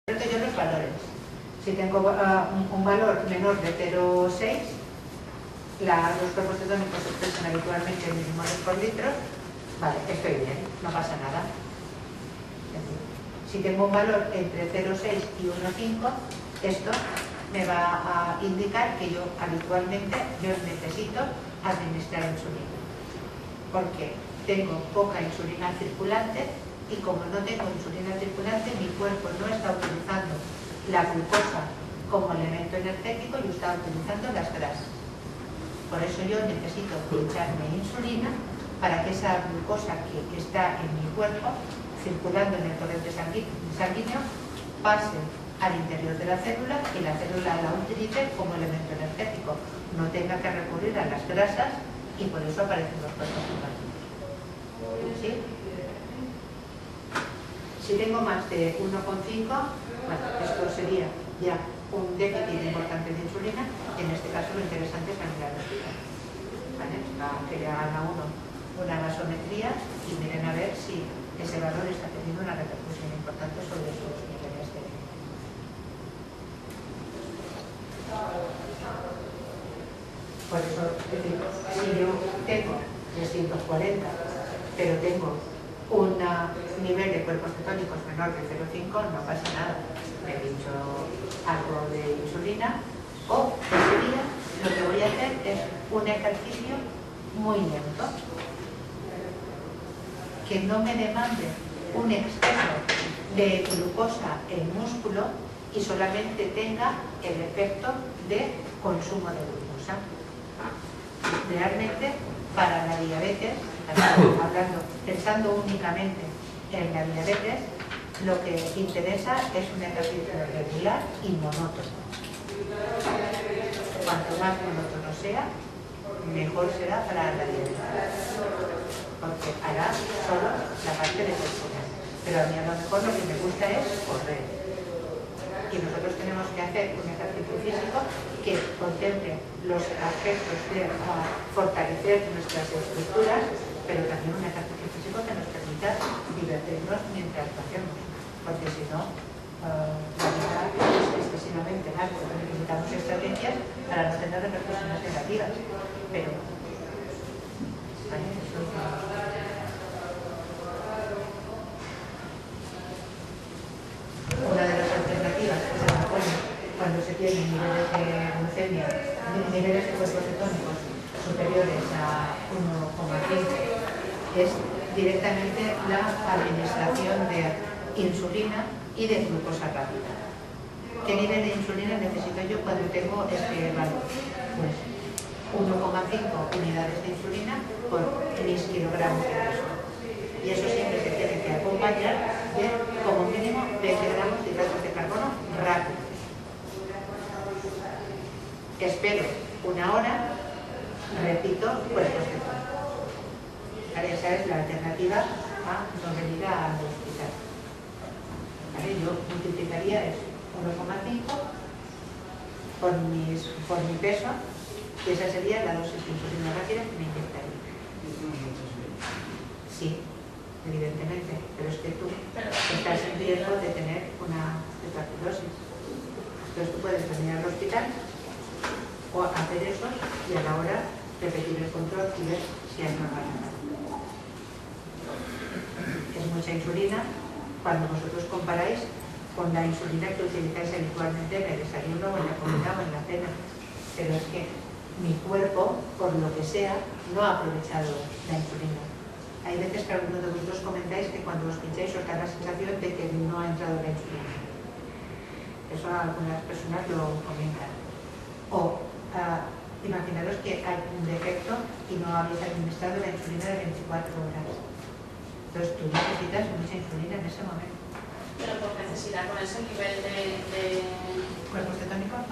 yo los valores. Si tengo un valor menor de 0,6, los cuerpos cetónicos se expresan habitualmente en milimoles por litro, vale, estoy bien, no pasa nada. Es decir, si tengo un valor entre 0,6 y 1,5, esto me va a indicar que yo habitualmente necesito administrar insulina, porque tengo poca insulina circulante. Y como no tengo insulina circulante, mi cuerpo no está utilizando la glucosa como elemento energético y está utilizando las grasas. Por eso yo necesito echarme insulina para que esa glucosa que está en mi cuerpo, circulando en el torrente sanguíneo, pase al interior de la célula y la célula la utilice como elemento energético. No tenga que recurrir a las grasas y por eso aparecen los cuerpos cetónicos. ¿Sí? Si tengo más de 1,5, bueno, esto sería ya un déficit importante de insulina, y en este caso lo interesante es mirar al hospital. ¿Vale? Que le hagan a uno una gasometría y miren a ver si ese valor está teniendo una repercusión importante sobre sus niveles de... Por eso, es decir, si yo tengo 340, pero tengo un nivel de cuerpos cetónicos menor de 0,5, no pasa nada. Me pincho algo de insulina o ese día lo que voy a hacer es un ejercicio muy lento que no me demande un exceso de glucosa en músculo y solamente tenga el efecto de consumo de glucosa. Realmente para la diabetes, pensando únicamente en la diabetes, lo que interesa es un ejercicio regular y monótono. Cuanto más monótono sea, mejor será para la diabetes, porque hará solo la parte de personas. Pero a mí a lo mejor lo que me gusta es correr. Y nosotros tenemos que hacer un ejercicio físico que contemple los aspectos de fortalecer nuestras estructuras, pero también un ejercicio físico que nos permita divertirnos mientras lo hacemos, porque si no, la vida es excesivamente larga. Necesitamos estrategias para no tener repercusiones negativas, pero ¿vale? Eso es una de las alternativas que se propone cuando se tienen niveles de glucemia, niveles de cuerpos cetónicos superiores a 1,5, es directamente la administración de insulina y de glucosa rápida. ¿Qué nivel de insulina necesito yo cuando tengo este valor? Pues 1,5 unidades de insulina por mis kilogramos de peso. Y eso siempre se tiene que acompañar de como mínimo 20 gramos de hidratos de carbono rápido. Espero una hora, repito, cuerpos cetónicos. ¿Vale? Esa es la alternativa a no venir al hospital. ¿Vale? Yo multiplicaría eso, 1,5 por mi peso, y esa sería la dosis de insulina rápida que me inyectaría. Sí, evidentemente, pero es que tú estás en riesgo de tener una hipertirosis. Entonces tú puedes venir al hospital o hacer eso y a la hora repetir el control y ver si hay normalidad. Es mucha insulina cuando vosotros comparáis con la insulina que utilizáis habitualmente en el desayuno o en la comida o en la cena. Pero es que mi cuerpo, por lo que sea, no ha aprovechado la insulina. Hay veces que algunos de vosotros comentáis que cuando os pincháis os da la sensación de que no ha entrado la insulina. Eso algunas personas lo comentan. O imaginaros que hay un defecto y no habéis administrado la insulina de 24 horas. Entonces tú necesitas mucha insulina en ese momento. Pero por necesidad, con ese nivel de ¿Cuerpos cetónicos?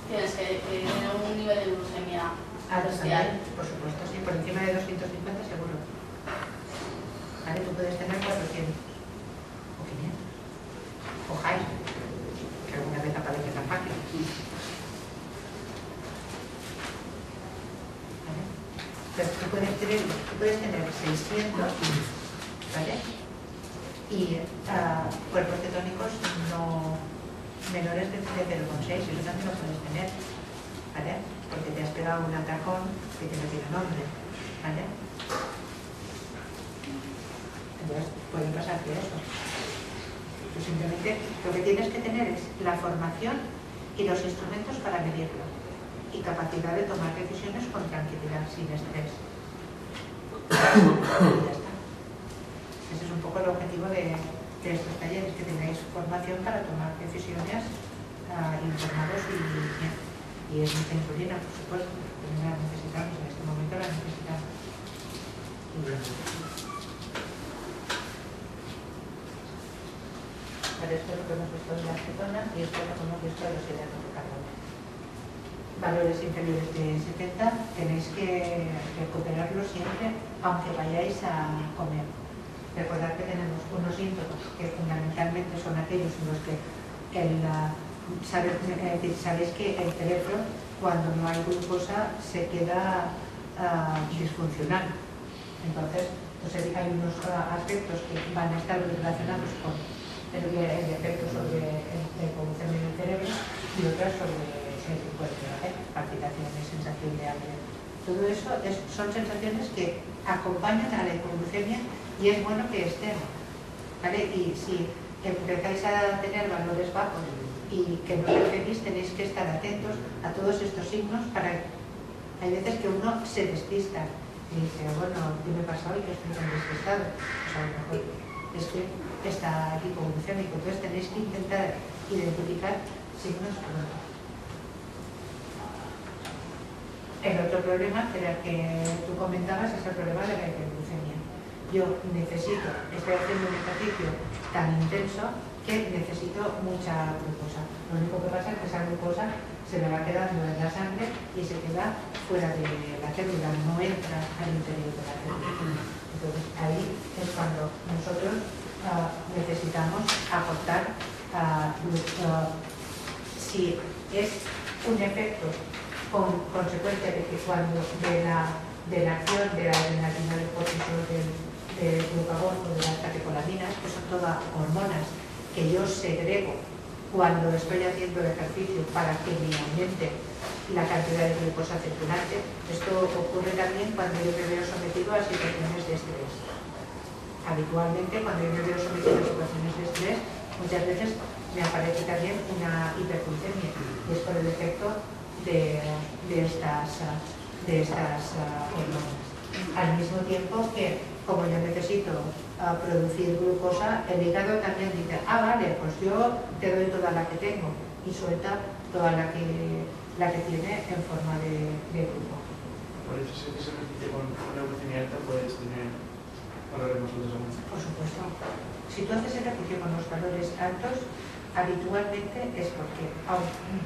tienes que tener un nivel de glucemia También, por supuesto, sí, por encima de 250 seguro. ¿Vale? Tú puedes tener 400 o 500 o high, que alguna vez aparece tan fácil. ¿Vale? Pero tú puedes tener 600, ¿vale? Y cuerpos cetónicos no menores de 0,6, eso también lo puedes tener, ¿vale? Porque te has pegado un atajón que no tiene nombre, ¿vale? Entonces, puede pasarte eso. Tú simplemente lo que tienes que tener es la formación y los instrumentos para medirlo y capacidad de tomar decisiones con tranquilidad, sin estrés. Y ya está. Ese es un poco el objetivo de estos talleres, que tengáis formación para tomar decisiones informados y es mucha insulina, por supuesto, que la necesitamos, en este momento la necesitamos. Vale, esto es lo que hemos visto de las cetonas y esto es lo que hemos visto de los hidratos de carbono. Valores inferiores de 70 tenéis que recuperarlos siempre, aunque vayáis a comer. Recordad que tenemos unos síntomas que fundamentalmente son aquellos en los que sabéis que el cerebro, cuando no hay glucosa, se queda disfuncional. Entonces, pues hay unos aspectos que van a estar relacionados con el efecto sobre la evolución en el cerebro y otras sobre el cuerpo, ¿vale? Palpitaciones, sensación de hambre. Todo eso son sensaciones que acompañan a la hipoglucemia y es bueno que estén, ¿vale? Y si empezáis a tener valores bajos y que no percibís, tenéis que estar atentos a todos estos signos para... Hay veces que uno se despista y dice, bueno, ¿qué me pasa hoy que estoy tan despistado? Pues a lo mejor es que está hipoglucémico, entonces tenéis que intentar identificar signos pronto. El otro problema, que era que tú comentabas, es el problema de la hiperglucemia. Yo estoy haciendo un ejercicio tan intenso que necesito mucha glucosa. Lo único que pasa es que esa glucosa se me va quedando en la sangre y se queda fuera de la célula, no entra al interior de la célula. Entonces ahí es cuando nosotros necesitamos aportar si es un efecto con consecuencia de que cuando de la acción de la adrenalina, del cortisol, del glucagón o de las catecolaminas, que son todas hormonas que yo segrego cuando estoy haciendo el ejercicio para que me aumente la cantidad de glucosa circulante. Esto ocurre también cuando yo me veo sometido a situaciones de estrés. Habitualmente, cuando yo me veo sometido a situaciones de estrés, muchas veces me aparece también una hiperglucemia, y es por el efecto de estas hormonas. Al mismo tiempo que, como yo necesito producir glucosa, el hígado también dice, vale, pues yo te doy toda la que tengo, y suelta toda la que tiene en forma de glucosa. Por eso, si se repite con una glucemia alta, puedes tener valores más altos aún. Por supuesto. Si tú haces ejercicio con los valores altos, habitualmente es porque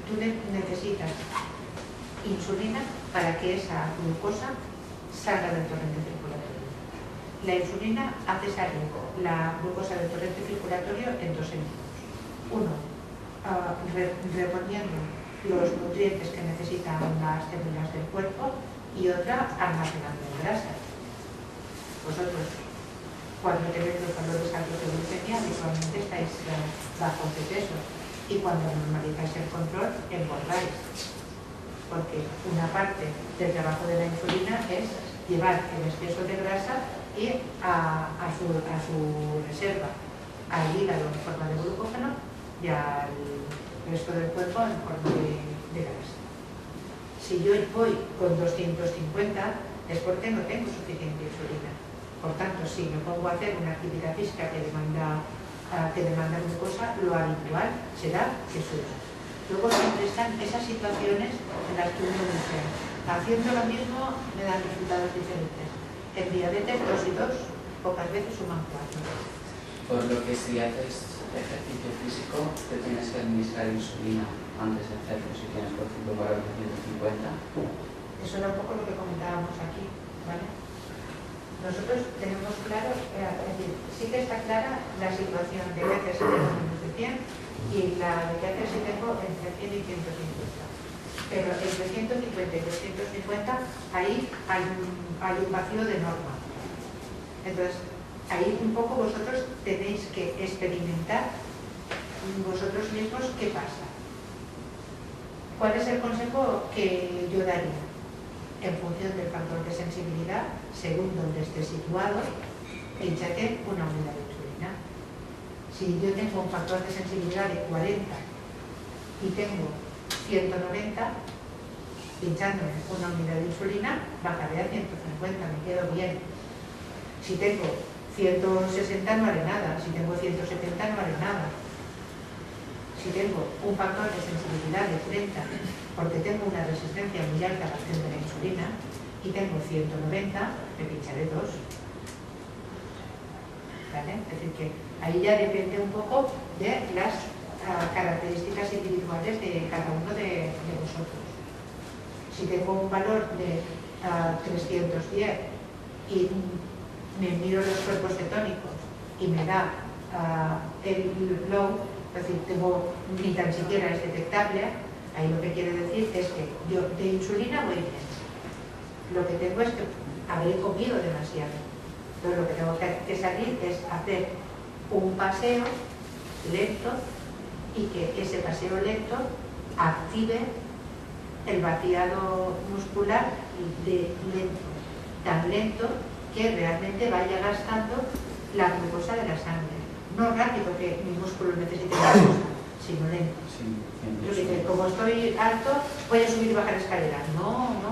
tú necesitas insulina para que esa glucosa salga del torrente circulatorio. La insulina hace salir la glucosa del torrente circulatorio en dos sentidos. Uno, reponiendo los nutrientes que necesitan las células del cuerpo, y otra, almacenando en grasa. Vosotros, cuando tenéis los valores altos de glucemia, habitualmente estáis bajos de peso, y cuando normalizáis el control, engordáis, porque una parte del trabajo de la insulina es llevar el exceso de grasa y a su reserva, al hígado en forma de glucógeno y al resto del cuerpo en forma de grasa. Si yo voy con 250 es porque no tengo suficiente insulina. Por tanto, si me pongo a hacer una actividad física que demanda glucosa, lo habitual será que suba. Luego siempre están esas situaciones en las que uno dice, haciendo lo mismo me dan resultados diferentes. En diabetes 2 y 2 pocas veces suman 4. Por lo que si haces ejercicio físico, te tienes que administrar insulina antes de hacerlo, si tienes por ejemplo un valor de 150. Eso era un poco lo que comentábamos aquí, ¿vale? Nosotros tenemos claro, es decir, sí que está clara la situación de que hacer si tengo menos de 100 y la de que hacer si tengo entre 100 y 150. Pero entre 150 y 250 ahí hay un vacío de norma. Entonces, ahí un poco vosotros tenéis que experimentar vosotros mismos qué pasa. ¿Cuál es el consejo que yo daría? En función del factor de sensibilidad, según donde esté situado, pinchate una unidad de insulina. Si yo tengo un factor de sensibilidad de 40 y tengo 190, pinchándome una unidad de insulina, bajaré a 150, me quedo bien. Si tengo 160 no haré nada, si tengo 170 no haré nada. Si tengo un factor de sensibilidad de 30, porque tengo una resistencia muy alta a la acción de la insulina, y tengo 190, me pincharé 2. ¿Vale? Es decir, que ahí ya depende un poco de las características individuales de cada uno de vosotros. Si tengo un valor de 310 y me miro los cuerpos cetónicos y me da el low, es decir, ni tan siquiera es detectable, ahí lo que quiere decir es que yo de insulina voy bien. Lo que tengo es que habré comido demasiado. Entonces lo que tengo que salir es hacer un paseo lento y que ese paseo lento active el vaciado muscular de lento, tan lento que realmente vaya gastando la glucosa de la sangre. No rápido, que mi músculo necesite glucosa, sino lento. Yo digo, como estoy alto, voy a subir y bajar escaleras. No.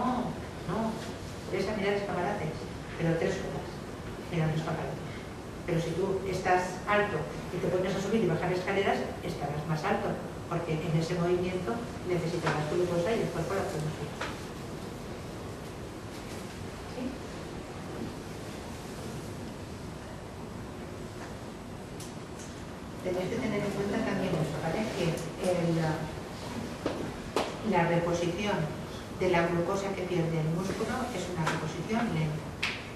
Puedes mirar escaparates, pero 3 horas mirando escaparates. Pero si tú estás alto y te pones a subir y bajar escaleras, estarás más alto, porque en ese movimiento necesitarás glucosa y el cuerpo la produce. ¿Sí? Tenéis que tener en cuenta también esto, ¿vale? Que la reposición de la glucosa que pierde el músculo es una reposición lenta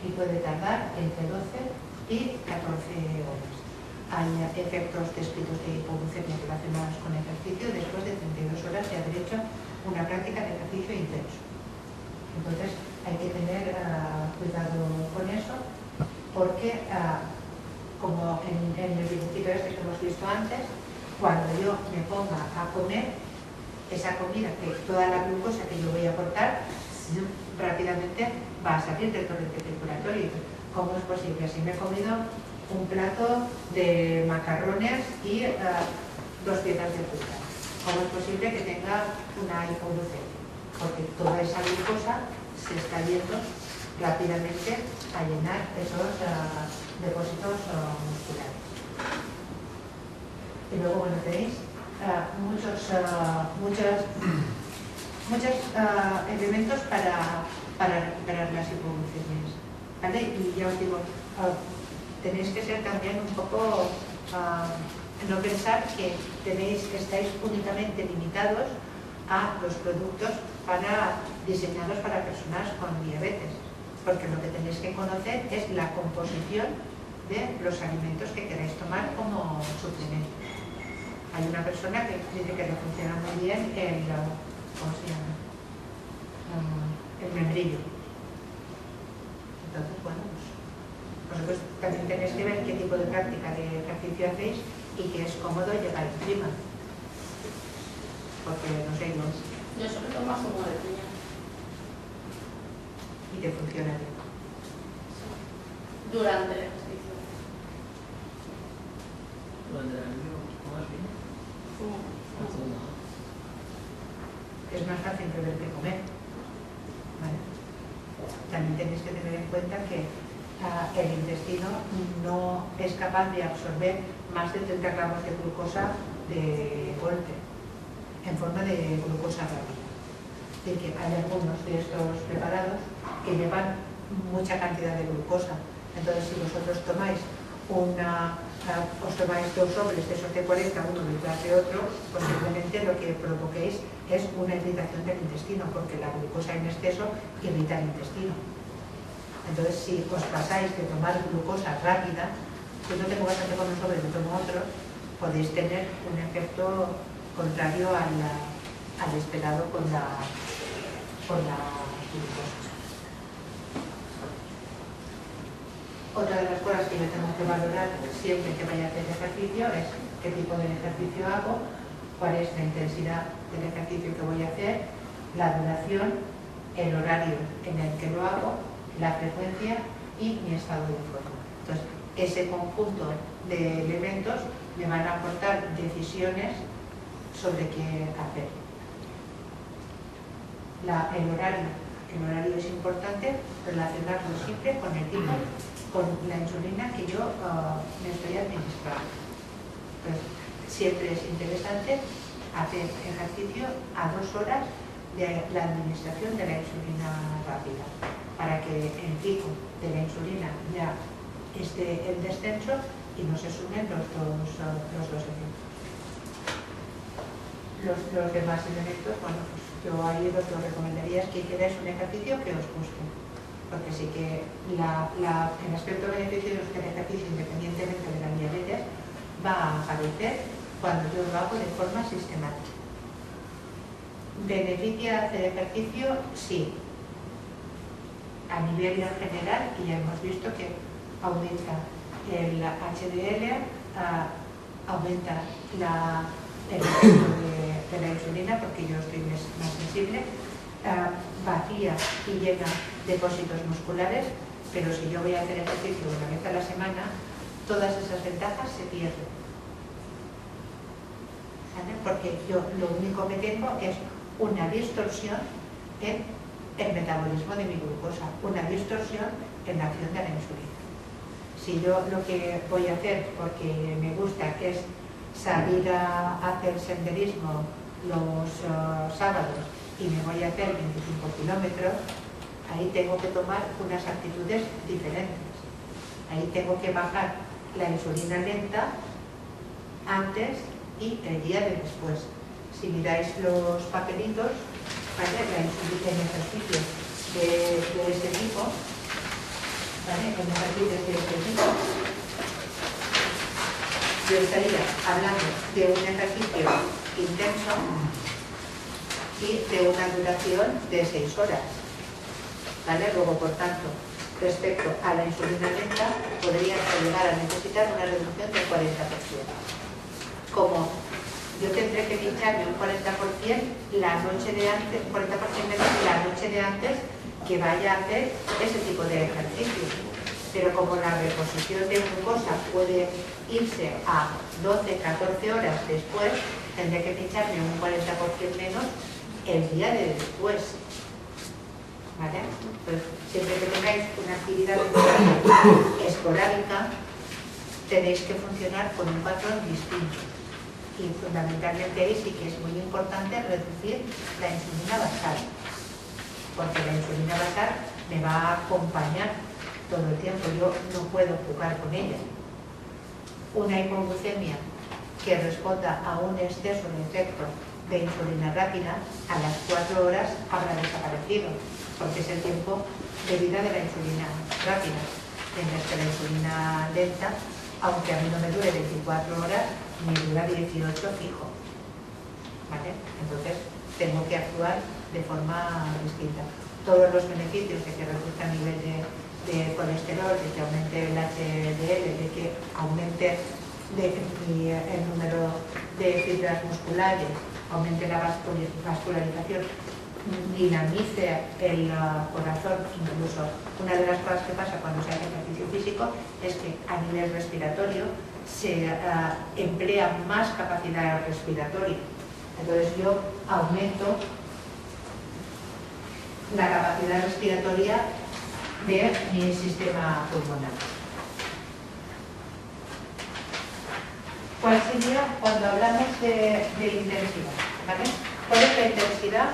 y puede tardar entre 12 y 14 horas. Hay efectos descritos de hipoglucemia relacionados con el ejercicio después de 32 horas de haber hecho una práctica de ejercicio intenso. Entonces hay que tener cuidado con eso, porque como en el dibujito este que hemos visto antes, cuando yo me ponga a comer, esa comida, que toda la glucosa que yo voy a aportar, rápidamente va a salir del torrente circulatorio. ¿Cómo es posible? Si me he comido un plato de macarrones y 2 piezas de azúcar, ¿cómo es posible que tenga una hipoglucemia? Porque toda esa glucosa se está yendo rápidamente a llenar esos depósitos musculares. Y luego, bueno, tenéis muchos elementos para recuperar las hipoglucemias, ¿vale? Y ya os digo, tenéis que ser también un poco, no pensar que estáis únicamente limitados a los productos diseñados para personas con diabetes, porque lo que tenéis que conocer es la composición de los alimentos que queráis tomar como suplemento. Hay una persona que dice que le funciona muy bien ¿cómo se llama? El membrillo. Entonces, bueno, vosotros también tenéis que ver qué tipo de práctica de ejercicio hacéis y que es cómodo llevar encima. Porque, no sé, yo solo tomo zumo de piña. Y te funciona bien. Durante el ejercicio. Durante el ejercicio, ¿tomas bien? Es más fácil beber que comer, ¿vale? También tenéis que tener en cuenta que el intestino no es capaz de absorber más de 30 gramos de glucosa de golpe, en forma de glucosa rápida. Es decir, que hay algunos de estos preparados que llevan mucha cantidad de glucosa. Entonces, si vosotros tomáis os tomáis 2 sobres de esos de 40, uno detrás de otro, posiblemente lo que provoquéis es una irritación del intestino, porque la glucosa en exceso irrita el intestino. Entonces, si os pasáis de tomar glucosa rápida, si no tengo bastante con un sobre, no tomo otro, podéis tener un efecto contrario al esperado con la glucosa. Otra de las cosas que yo tengo que valorar siempre que vaya a hacer ejercicio es qué tipo de ejercicio hago, cuál es la intensidad del ejercicio que voy a hacer, la duración, el horario en el que lo hago, la frecuencia y mi estado de forma. Entonces, ese conjunto de elementos me van a aportar decisiones sobre qué hacer. El horario es importante relacionarlo siempre con el tipo, con la insulina que yo me estoy administrando. Entonces, siempre es interesante hacer ejercicio a 2 horas de la administración de la insulina rápida, para que el pico de la insulina ya esté en descenso y no se sumen los dos efectos. Los demás elementos, bueno, pues yo ahí lo que os recomendaría es que hicierais un ejercicio que os guste, porque sí que el aspecto beneficioso del ejercicio, independientemente de la diabetes, va a aparecer cuando yo lo hago de forma sistemática. ¿Beneficia hacer ejercicio? Sí. A nivel general, y ya hemos visto que aumenta el HDL, aumenta el efecto de la insulina, porque yo estoy más sensible, vacía y llena depósitos musculares, pero si yo voy a hacer ejercicio una vez a la semana, todas esas ventajas se pierden. ¿Vale? Porque yo lo único que tengo es una distorsión en el metabolismo de mi glucosa, una distorsión en la acción de la insulina. Si yo lo que voy a hacer, porque me gusta, es salir a hacer senderismo los sábados y me voy a hacer 25 kilómetros, ahí tengo que tomar unas actitudes diferentes. Ahí tengo que bajar la insulina lenta antes y el día de después. Si miráis los papelitos, ¿vale? La insulina en ejercicios de ese tipo, ¿vale? En ejercicios de ese tipo, yo estaría hablando de un ejercicio intenso y de una duración de 6 horas. ¿Vale? Luego, por tanto, respecto a la insulina lenta, podría llegar a necesitar una reducción del 40%. Como yo tendré que pincharme un 40% la noche de antes, 40% menos la noche de antes que vaya a hacer ese tipo de ejercicio. Pero como la reposición de glucosa puede irse a 12, 14 horas después, tendré que pincharme un 40% menos el día de después. ¿Vale? Pues siempre que tengáis una actividad esporádica, tenéis que funcionar con un patrón distinto. Y fundamentalmente ahí sí que es muy importante reducir la insulina basal, porque la insulina basal me va a acompañar todo el tiempo, yo no puedo jugar con ella. Una hipoglucemia que responda a un exceso de efecto de insulina rápida, a las 4 horas habrá desaparecido, porque es el tiempo de vida de la insulina rápida. Mientras que la insulina lenta, aunque a mí no me dure 24 horas, me dura 18 fijo. ¿Vale? Entonces, tengo que actuar de forma distinta. Todos los beneficios de que reduzca el nivel de colesterol, de que aumente el HDL, de que aumente el número de fibras musculares, aumente la vascularización, dinamice el corazón. Incluso una de las cosas que pasa cuando se hace ejercicio físico es que a nivel respiratorio se emplea más capacidad respiratoria. Entonces yo aumento la capacidad respiratoria de mi sistema pulmonar. ¿Cuál sería cuando hablamos de intensidad? ¿Vale? ¿Cuál es la intensidad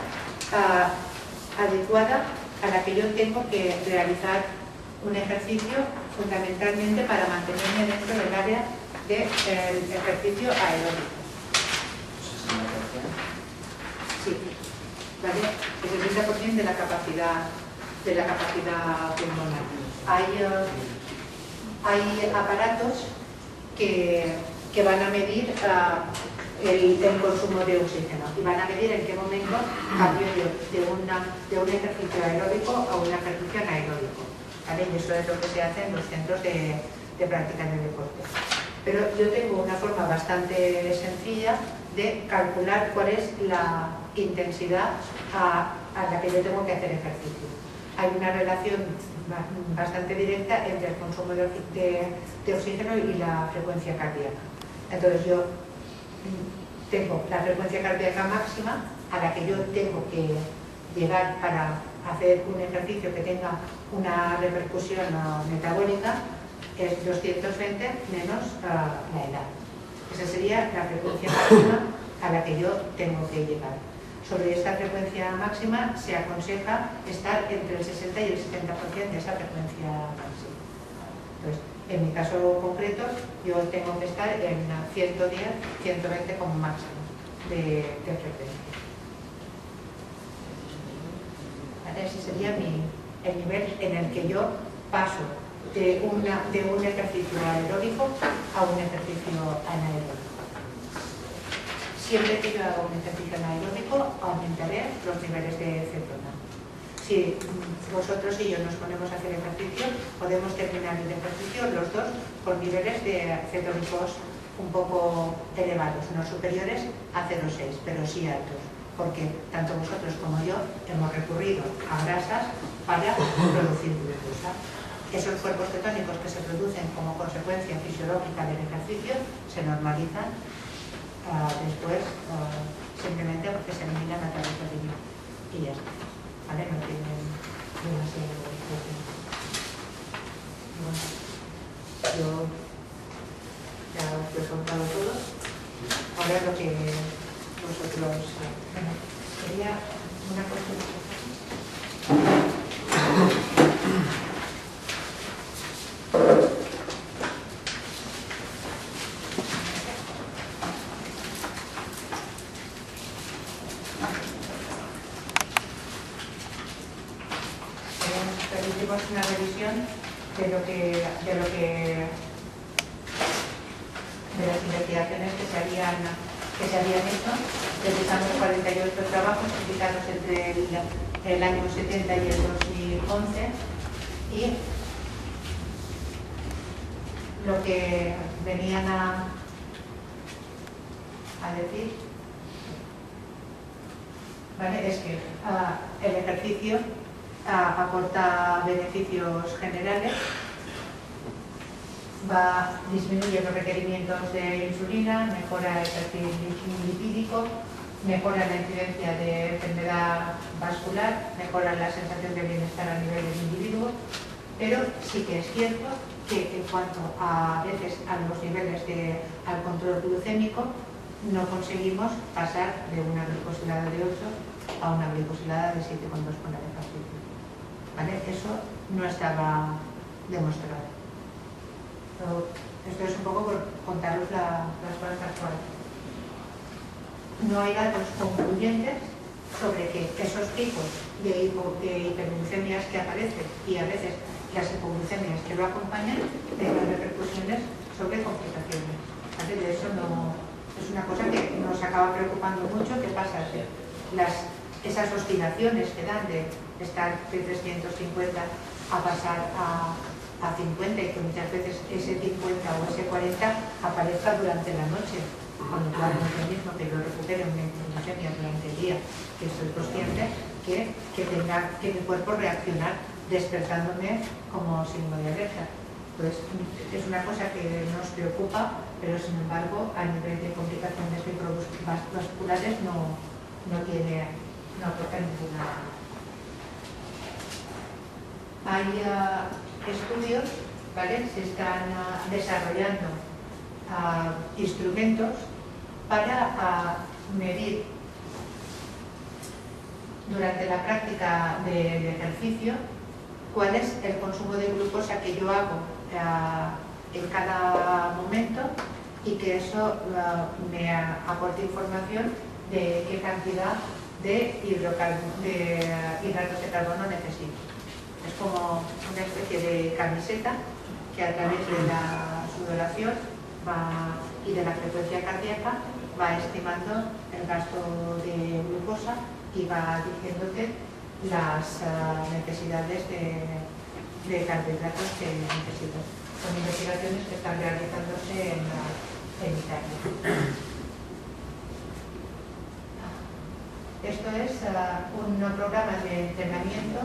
adecuada a la que yo tengo que realizar un ejercicio, fundamentalmente para mantenerme dentro del área del ejercicio aeróbico? Sí, ¿vale? El 60% de la capacidad pulmonar. Hay aparatos que van a medir el consumo de oxígeno y van a medir en qué momento cambio yo de un ejercicio aeróbico a un ejercicio anaeróbico. ¿Vale? Y eso es lo que se hace en los centros de práctica de deporte. Pero yo tengo una forma bastante sencilla de calcular cuál es la intensidad a la que yo tengo que hacer ejercicio. Hay una relación bastante directa entre el consumo de oxígeno y la frecuencia cardíaca. Entonces yo tengo la frecuencia cardíaca máxima a la que yo tengo que llegar para hacer un ejercicio que tenga una repercusión metabólica, es 220 menos la edad. Esa sería la frecuencia máxima a la que yo tengo que llegar. Sobre esta frecuencia máxima se aconseja estar entre el 60 y el 70% de esa frecuencia máxima. Entonces, en mi caso concreto, yo tengo que estar en 110, 120 como máximo de frecuencia. ¿Vale? Ese sería el nivel en el que yo paso de un ejercicio aeróbico a un ejercicio anaeróbico. Siempre que yo haga un ejercicio anaeróbico, aumentaré los niveles de cetona. Si vosotros y yo nos ponemos a hacer ejercicio, podemos terminar el ejercicio los dos con niveles de cetónicos un poco elevados, no superiores a 0,6, pero sí altos, porque tanto vosotros como yo hemos recurrido a grasas para producir glucosa. Esos cuerpos cetónicos que se producen como consecuencia fisiológica del ejercicio se normalizan después simplemente porque se eliminan a través del riñón y ya está, ¿vale? No tienen demasiado tiempo. Bueno, yo ya os lo he contado todo. Ahora lo que vosotros sería una cosa. Permitimos una revisión de las investigaciones que se habían hecho. Revisamos 48 trabajos publicados entre el año 70 y el 2011 y lo que venían a decir, ¿vale?, es que el ejercicio aporta beneficios generales, disminuye los requerimientos de insulina, mejora el perfil lipídico, mejora la incidencia de enfermedad vascular, mejora la sensación de bienestar a nivel del individuo, pero sí que es cierto que en cuanto a veces a los niveles al control glucémico, no conseguimos pasar de una glicosilada de 8 a una glicosilada de 7,2 con el ejercicio. ¿Vale? Eso no estaba demostrado. Pero esto es un poco por contaros las cosas actuales. No hay datos concluyentes sobre que esos picos de hiperglucemias que aparecen y a veces las hipoglucemias que lo acompañan tengan repercusiones sobre complicaciones. ¿Vale? De eso no, es una cosa que nos acaba preocupando mucho. ¿Qué pasa? Esas oscilaciones que dan de estar de 350 a pasar a 50 y que muchas veces ese 50 o ese 40 aparezca durante la noche, con lo cual no es lo mismo que yo recupere una hipoglucemia durante el día, que soy consciente que tenga que mi cuerpo reaccionar despertándome como signo de alerta. Pues es una cosa que nos preocupa, pero sin embargo a nivel de complicaciones vasculares no aporta ninguna. Hay estudios, ¿vale? Se están desarrollando instrumentos para medir durante la práctica del ejercicio cuál es el consumo de glucosa que yo hago en cada momento y que eso me aporte información de qué cantidad de hidratos de carbono necesito. Es como una especie de camiseta que a través de la sudoración y de la frecuencia cardíaca va estimando el gasto de glucosa y va diciéndote las necesidades de carbohidratos que necesitas. Son investigaciones que están realizándose en Italia. Esto es un programa de entrenamiento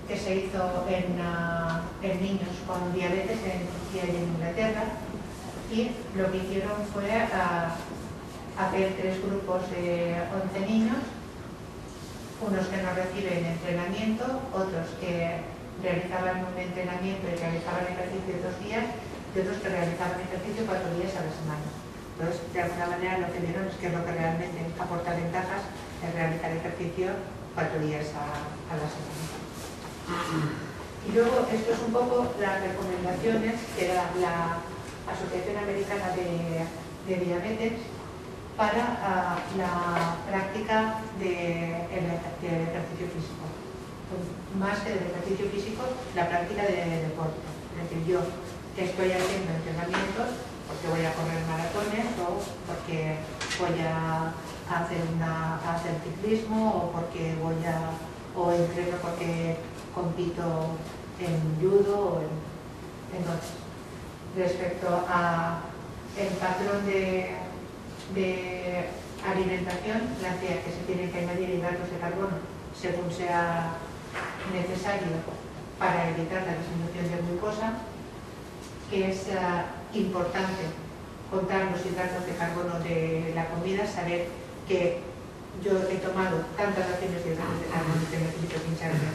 que se hizo en niños con diabetes en Turquía y en Inglaterra, y lo que hicieron fue hacer 3 grupos de 11 niños, unos que no reciben entrenamiento, otros que realizaban un entrenamiento y realizaban ejercicio 2 días, y otros que realizaban ejercicio 4 días a la semana. Entonces, de alguna manera lo que vieron es que lo que realmente aporta ventajas es realizar ejercicio 4 días a la semana. Y luego, esto es un poco las recomendaciones que da la Asociación Americana de Diabetes para la práctica del ejercicio físico. Más que del ejercicio físico, la práctica de deporte. Es decir, yo estoy haciendo entrenamientos porque voy a correr maratones, o porque voy a hacer ciclismo, o porque o entreno porque compito en judo o en otros. Respecto a el patrón de alimentación, plantea que se tienen que añadir hidratos de carbono según sea necesario para evitar la disminución de glucosa, que es importante contar los hidratos de carbono de la comida, saber que yo he tomado tantas raciones de hidratos de carbono que necesito pincharme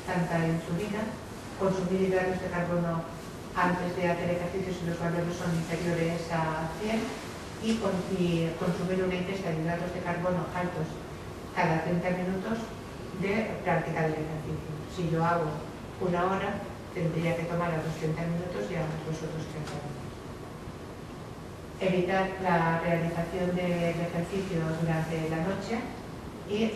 tanta insulina, consumir hidratos de carbono antes de hacer ejercicios si los valores son inferiores a 100, y consumir una ingesta de hidratos de carbono altos cada 30 minutos de práctica del ejercicio. Si yo hago 1 hora, tendría que tomar a los 30 minutos y a los otros 30 minutos. Evitar la realización del ejercicio durante la noche, y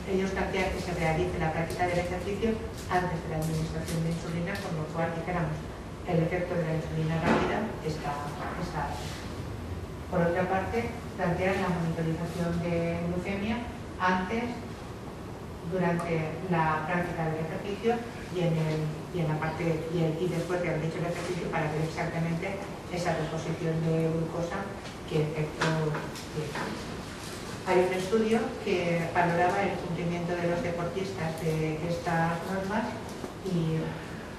ellos plantean que se realice la práctica del ejercicio antes de la administración de insulina, con lo cual, dijéramos, el efecto de la insulina rápida está alto. Por otra parte, plantean la monitorización de glucemia antes, durante la práctica del ejercicio y después de haber hecho el ejercicio, para ver exactamente esa reposición de glucosa, qué efecto tiene. Hay un estudio que valoraba el cumplimiento de los deportistas de estas normas, y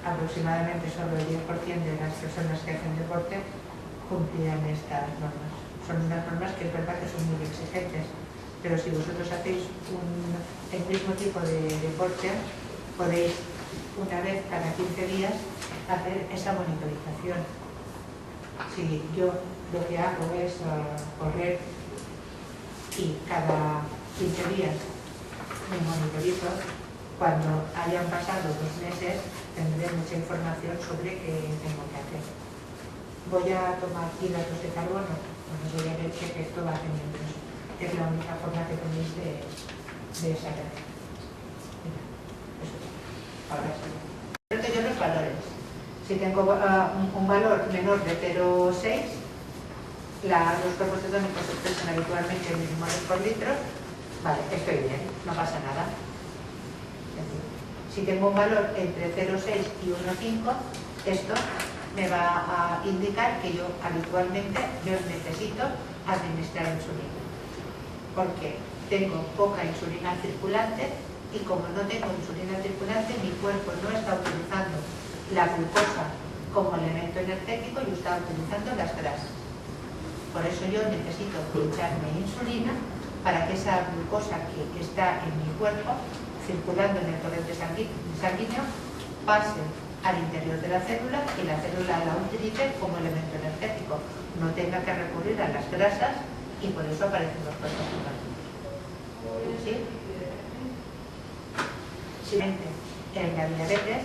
aproximadamente solo el 10% de las personas que hacen deporte cumplían estas normas. Son unas normas que es verdad que son muy exigentes, pero si vosotros hacéis el mismo tipo de deporte, podéis una vez cada 15 días hacer esa monitorización. Si yo lo que hago es correr, y cada 15 días me monitorizo, cuando hayan pasado 2 meses tendré mucha información sobre qué tengo que hacer. Voy a tomar hidratos de carbono, pues voy a ver qué efecto va teniendo eso. Es la única forma que tenéis de saber. Eso. Ahora sí. Yo los valores. Si tengo un valor menor de 0,6, los cuerpos cetónicos se expresan habitualmente en millimoles por litro, vale, estoy bien, no pasa nada. Es decir, si tengo un valor entre 0,6 y 1,5, esto me va a indicar que yo habitualmente necesito administrar insulina, porque tengo poca insulina circulante, y como no tengo insulina circulante, mi cuerpo no está utilizando la glucosa como elemento energético y está utilizando las grasas. Por eso yo necesito pincharme insulina para que esa glucosa que está en mi cuerpo, circulando en el torrente sanguíneo, pase al interior de la célula y la célula la utilice como elemento energético. No tenga que recurrir a las grasas, y por eso aparecen los cuerpos cetónicos. ¿Sí? En la diabetes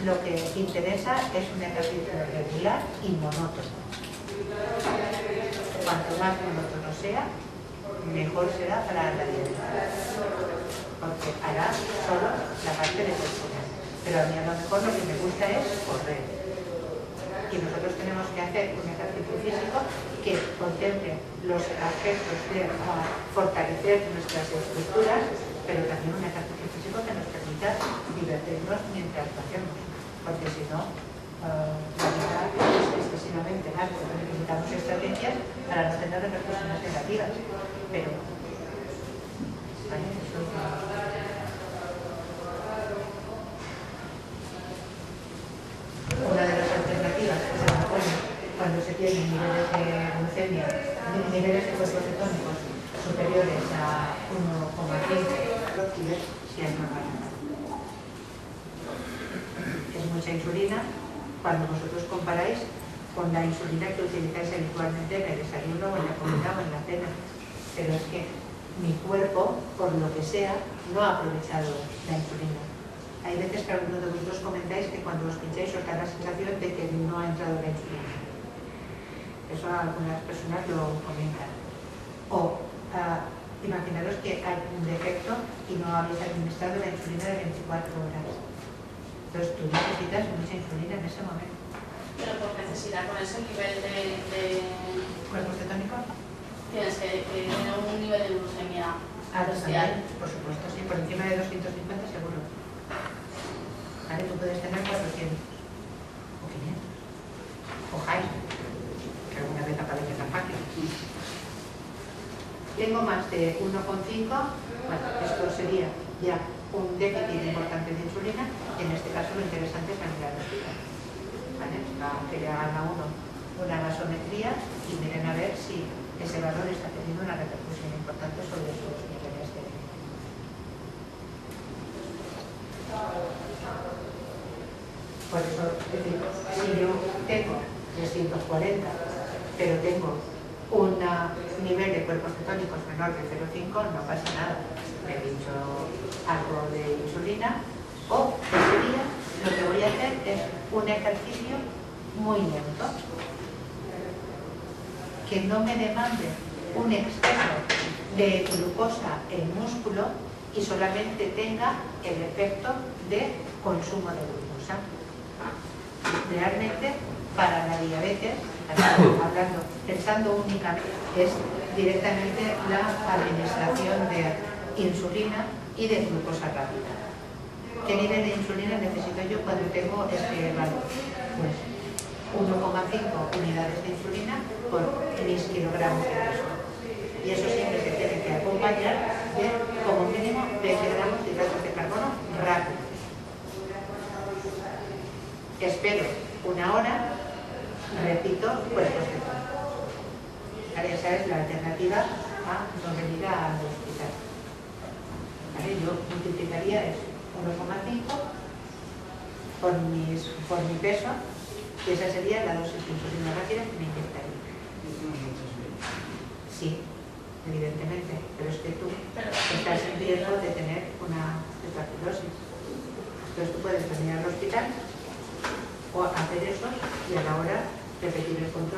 lo que interesa es un ejercicio regular y monótono. Cuanto más monótono sea, mejor será para la diabetes, porque hará solo la parte de consumo. Pero a mí a lo mejor lo que me gusta es correr, y nosotros tenemos que hacer un ejercicio físico que contemple los aspectos de fortalecer nuestras estructuras, pero también un ejercicio físico que nos permita divertirnos mientras lo hacemos, porque si no, la mitad es excesivamente alto. Necesitamos estrategias para no tener repercusiones negativas. Pero, ¿vale? Eso es una de las alternativas que se propone cuando se tienen niveles de glucemia, niveles de cuerpos cetónicos superiores a 1,5 si es normal. Es mucha insulina cuando vosotros comparáis con la insulina que utilizáis habitualmente en el desayuno o en la comida o en la cena. Pero es que mi cuerpo, por lo que sea, no ha aprovechado la insulina. Hay veces que algunos de vosotros comentáis que cuando os pincháis os da la sensación de que no ha entrado la insulina. Eso algunas personas lo comentan. O imaginaros que hay un defecto y no habéis administrado la insulina de 24 horas. Entonces tú necesitas mucha insulina en ese momento. Pero por necesidad, con ese nivel de ¿Cuerpos cetónicos? tienes que tener un nivel de glucemia También, por supuesto, sí, por encima de 250 seguro. ¿Vale? Tú puedes tener 400 o 500 o high, que alguna vez aparece tan fácil. Tengo más de 1,5, bueno, esto sería ya un déficit importante de insulina y en este caso lo interesante es mirar el hospital. ¿Vale? Que le hagan a uno una gasometría y miren a ver si ese valor está teniendo una repercusión importante sobre sus niveles de... Por eso, es decir, si yo tengo 340, pero tengo un nivel de cuerpos cetónicos menor de 0,5, no pasa nada. Me pincho algo de insulina o ese día lo que voy a hacer es un ejercicio muy lento que no me demande un exceso de glucosa en músculo y solamente tenga el efecto de consumo de glucosa. Realmente para la diabetes, hablando, pensando únicamente, es directamente la administración de insulina y de glucosa rápida. ¿Qué nivel de insulina necesito yo cuando tengo este valor? Pues 1,5 unidades de insulina por mis kilogramos de peso. Y eso siempre se tiene que acompañar de como mínimo 20 gramos de hidratos de carbono rápidos. Espero una hora, repito, cuerpos cetónicos. ¿Vale? Esa es la alternativa a no venir al hospital. ¿Vale? Yo multiplicaría eso, 1,5 por mi peso, y esa sería la dosis de insulina rápida que me inyectaría. Sí, evidentemente, pero es que tú estás en riesgo de tener una hipertirosis. Entonces tú puedes venir al hospital o hacer eso y a la hora repetir el control.